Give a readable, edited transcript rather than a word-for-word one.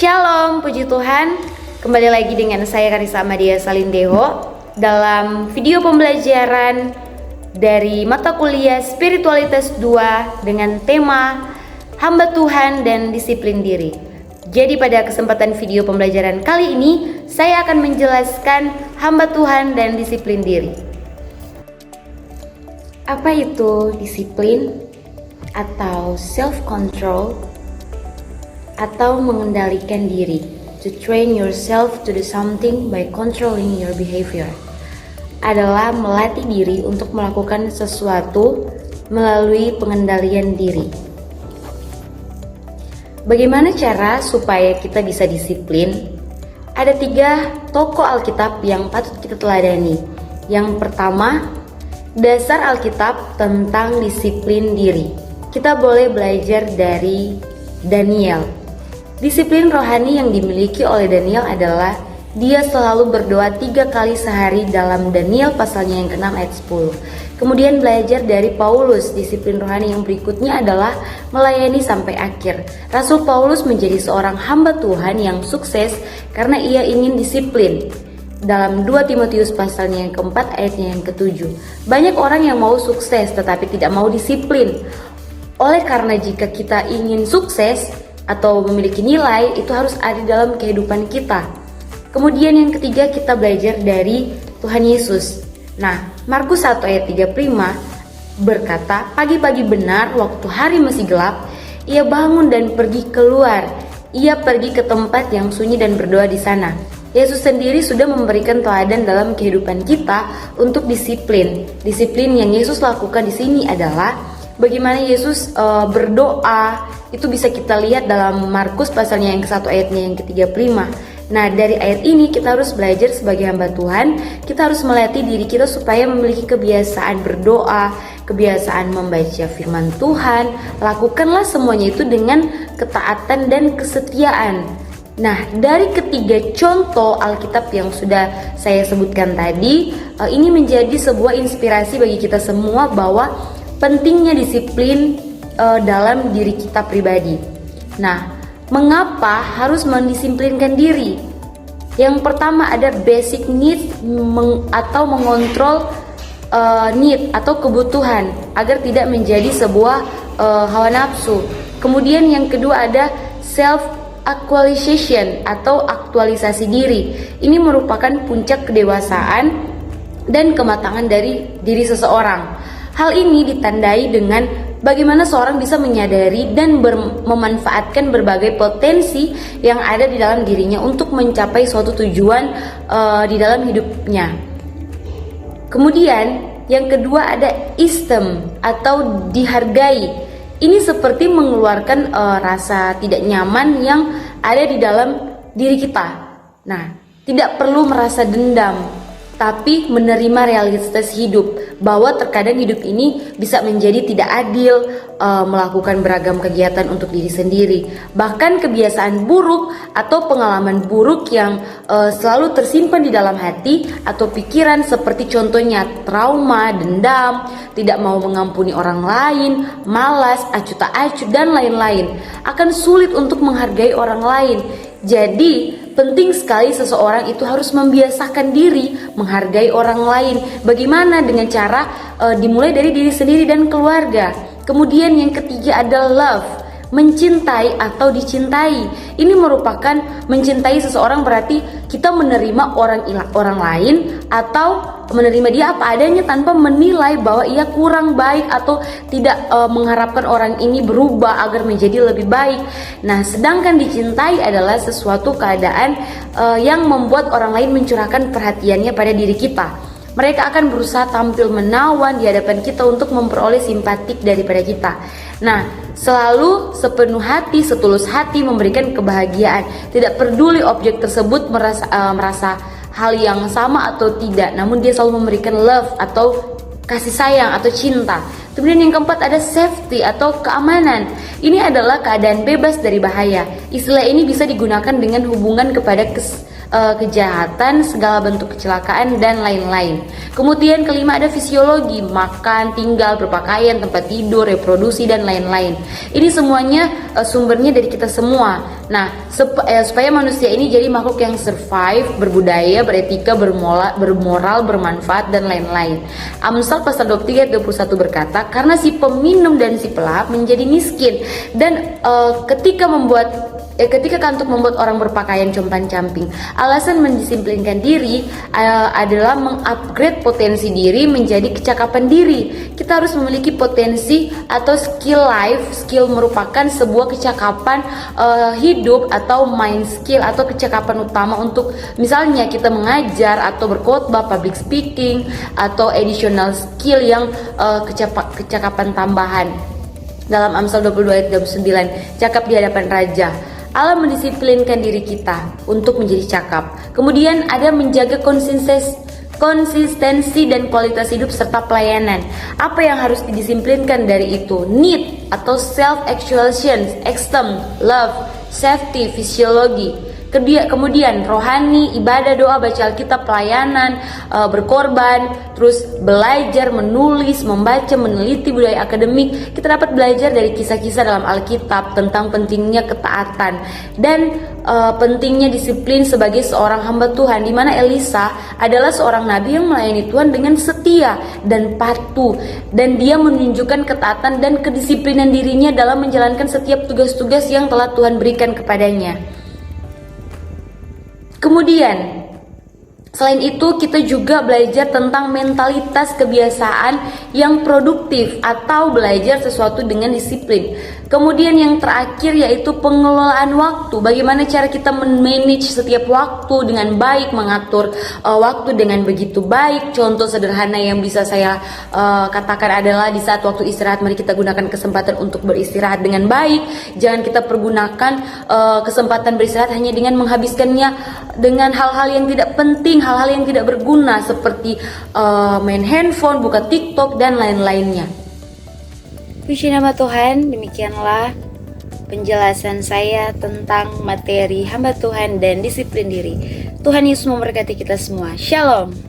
Shalom, puji Tuhan. Kembali lagi dengan saya Karissa Amadia Salindeho dalam video pembelajaran dari mata kuliah Spiritualitas 2 dengan tema Hamba Tuhan dan Disiplin Diri. Jadi pada kesempatan video pembelajaran kali ini saya akan menjelaskan hamba Tuhan dan disiplin diri. Apa itu disiplin atau self-control atau mengendalikan diri? To train yourself to do something by controlling your behavior adalah melatih diri untuk melakukan sesuatu melalui pengendalian diri. Bagaimana cara supaya kita bisa disiplin? Ada 3 tokoh Alkitab yang patut kita teladani. Yang pertama, dasar Alkitab tentang disiplin diri. Kita boleh belajar dari Daniel. Disiplin rohani yang dimiliki oleh Daniel adalah dia selalu berdoa 3 kali sehari dalam Daniel pasalnya yang ke-6 ayat 10. Kemudian belajar dari Paulus, disiplin rohani yang berikutnya adalah melayani sampai akhir. Rasul Paulus menjadi seorang hamba Tuhan yang sukses karena ia ingin disiplin. Dalam 2 Timotius pasalnya yang ke-4 ayatnya yang ke-7. Banyak orang yang mau sukses tetapi tidak mau disiplin. Oleh karena jika kita ingin sukses atau memiliki nilai, itu harus ada dalam kehidupan kita. Kemudian yang ketiga, kita belajar dari Tuhan Yesus. Nah, Markus 1 ayat 35 berkata, pagi-pagi benar waktu hari masih gelap, ia bangun dan pergi keluar. Ia pergi ke tempat yang sunyi dan berdoa di sana. Yesus sendiri sudah memberikan teladan dalam kehidupan kita untuk disiplin. Disiplin yang Yesus lakukan di sini adalah bagaimana Yesus berdoa. Itu bisa kita lihat dalam Markus pasalnya yang ke-1 ayatnya yang ke-35. Nah, dari ayat ini kita harus belajar sebagai hamba Tuhan. Kita harus melatih diri kita supaya memiliki kebiasaan berdoa, kebiasaan membaca firman Tuhan. Lakukanlah semuanya itu dengan ketaatan dan kesetiaan. Nah, dari ketiga contoh Alkitab yang sudah saya sebutkan tadi, ini menjadi sebuah inspirasi bagi kita semua bahwa pentingnya disiplin dalam diri kita pribadi. Nah, mengapa harus mendisiplinkan diri? Yang pertama ada basic need atau mengontrol need atau kebutuhan agar tidak menjadi sebuah hawa nafsu. Kemudian yang kedua ada self actualization atau aktualisasi diri. Ini merupakan puncak kedewasaan dan kematangan dari diri seseorang. Hal ini ditandai dengan bagaimana seorang bisa menyadari dan memanfaatkan berbagai potensi yang ada di dalam dirinya untuk mencapai suatu tujuan di dalam hidupnya. Kemudian yang kedua ada esteem atau dihargai. Ini seperti mengeluarkan rasa tidak nyaman yang ada di dalam diri kita. Nah, tidak perlu merasa dendam, tapi menerima realitas hidup, bahwa terkadang hidup ini bisa menjadi tidak adil, melakukan beragam kegiatan untuk diri sendiri. Bahkan kebiasaan buruk atau pengalaman buruk yang selalu tersimpan di dalam hati atau pikiran, seperti contohnya trauma, dendam, tidak mau mengampuni orang lain, malas, acuh tak acuh, dan lain-lain, akan sulit untuk menghargai orang lain. Jadi penting sekali seseorang itu harus membiasakan diri menghargai orang lain. Bagaimana? Dengan cara dimulai dari diri sendiri dan keluarga. Kemudian yang ketiga ada love, mencintai atau dicintai. Ini merupakan mencintai seseorang, berarti kita menerima orang lain atau menerima dia apa adanya tanpa menilai bahwa ia kurang baik atau tidak mengharapkan orang ini berubah agar menjadi lebih baik. Nah, sedangkan dicintai adalah sesuatu keadaan yang membuat orang lain mencurahkan perhatiannya pada diri kita. Mereka akan berusaha tampil menawan di hadapan kita untuk memperoleh simpatik daripada kita. Nah, selalu sepenuh hati, setulus hati memberikan kebahagiaan. Tidak peduli objek tersebut merasa hal yang sama atau tidak, namun dia selalu memberikan love atau kasih sayang atau cinta. Kemudian yang keempat ada safety atau keamanan. Ini adalah keadaan bebas dari bahaya. Istilah ini bisa digunakan dengan hubungan kepada kejahatan, segala bentuk kecelakaan, dan lain-lain. Kemudian kelima ada fisiologi, makan, tinggal, berpakaian, tempat tidur, reproduksi, dan lain-lain. Ini semuanya sumbernya dari kita semua. Nah, supaya manusia ini jadi makhluk yang survive, berbudaya, beretika, bermoral, bermanfaat, dan lain-lain. Amsal pasal 23 ayat 21 berkata, karena si peminum dan si pelahap menjadi miskin, dan ketika kantuk membuat orang berpakaian compang-camping. Alasan mendisiplinkan diri adalah mengupgrade potensi diri menjadi kecakapan diri. Kita harus memiliki potensi atau skill life. Skill merupakan sebuah kecakapan hidup atau mind skill atau kecakapan utama untuk misalnya kita mengajar atau berkhotbah, public speaking, atau additional skill yang kecakapan tambahan. Dalam Amsal 22 ayat 29, cakap di hadapan raja. Allah mendisiplinkan diri kita untuk menjadi cakap. Kemudian ada menjaga konsistensi dan kualitas hidup serta pelayanan. Apa yang harus didisiplinkan dari itu? Need atau self-actualization, esteem, love, safety, fisiologi. Kemudian rohani, ibadah, doa, baca Alkitab, pelayanan, berkorban, terus belajar, menulis, membaca, meneliti budaya akademik. Kita dapat belajar dari kisah-kisah dalam Alkitab tentang pentingnya ketaatan dan pentingnya disiplin sebagai seorang hamba Tuhan, di mana Elisa adalah seorang nabi yang melayani Tuhan dengan setia dan patuh, dan dia menunjukkan ketaatan dan kedisiplinan dirinya dalam menjalankan setiap tugas-tugas yang telah Tuhan berikan kepadanya. Kemudian selain itu kita juga belajar tentang mentalitas kebiasaan yang produktif atau belajar sesuatu dengan disiplin. Kemudian yang terakhir yaitu pengelolaan waktu. Bagaimana cara kita manage setiap waktu dengan baik, mengatur waktu dengan begitu baik. Contoh sederhana yang bisa saya katakan adalah di saat waktu istirahat, mari kita gunakan kesempatan untuk beristirahat dengan baik. Jangan kita pergunakan kesempatan beristirahat hanya dengan menghabiskannya dengan hal-hal yang tidak penting, hal-hal yang tidak berguna seperti main handphone, buka TikTok, dan lain-lainnya. Puji nama Tuhan, demikianlah penjelasan saya tentang materi hamba Tuhan dan disiplin diri. Tuhan Yesus memberkati kita semua. Shalom.